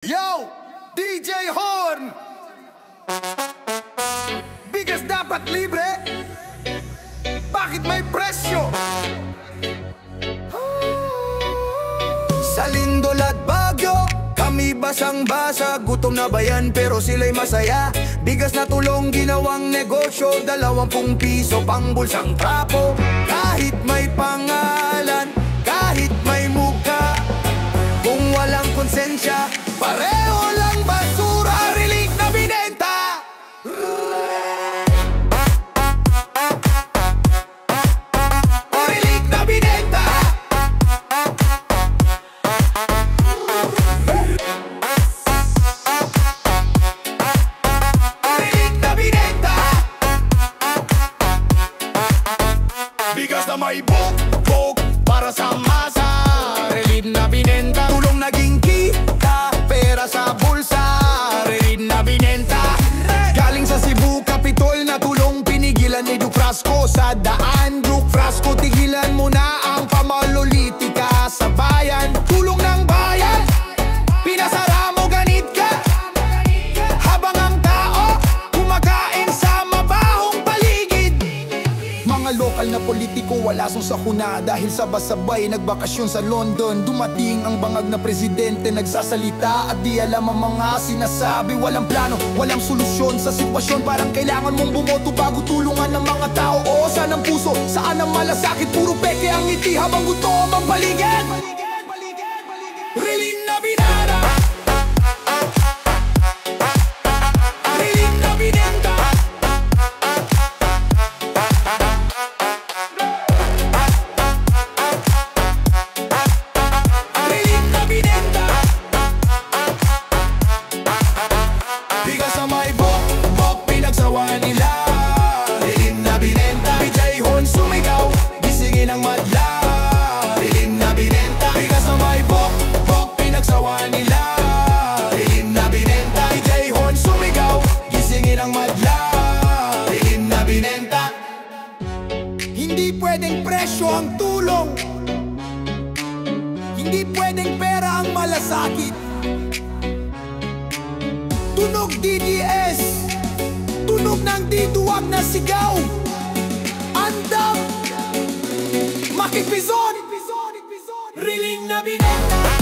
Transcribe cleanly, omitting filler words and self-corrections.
Yo! DJ Horn! Bigas dapat libre? Bakit may presyo? Sa Lindol at Baguio, kami basang-basa. Gutom na bayan pero sila'y masaya. Bigas na tulong ginawang negosyo, 20 piso pang bulsang trapo. Kahit may pangalan, kahit may muka, kung walang konsensya, pareho lang basura. Relic na binenta. Relic na binenta. Relic na binenta. Bigas na may buk-buk para sa masa. Relic na binenta. Tulong naging kita, pera sa bulsa. Relic na binenta. Galing sa Cebu, Capitol na tulong pinigilan ni Duke Frasco sa daan. Duke Frasco, tigilan mo na ang pamalolitika sa bayan. Tulong ng bayan, pinasara mo ganit ka, habang ang tao kumakain sa mabahong paligid. Mga lokal na politiko wala sa kuna dahil sabay-sabay nagbakasyon sa London. Dumating ang bangag na presidente, nagsasalita at di alam ang mga sinasabi. Walang plano, walang solusyon sa sitwasyon. Parang kailangan mong bumoto bago tulungan ng mga tao. Oo, saan ang puso, saan ang malasakit? Puro peke ang ngiti habang gutom ang paligid. Relic na binara. Relic na binenta. Relic na binenta. Bigas sa may bok-bok, pinagsawa nila. Relic na binenta. DJ Horn sumigaw, gisingin ang madla. Relic na binenta. Bigas sa may bok-bok, pinagsawa nila. Relic na binenta. DJ Horn sumigaw, gisingin ang madla. Relic na binenta. Hindi pwedeng presyo ang tulong, hindi pwedeng pera ang malasakit. Tunog DDS, tunog ng diduwag na sigaw. Andam, makipizon. Relic na binenta.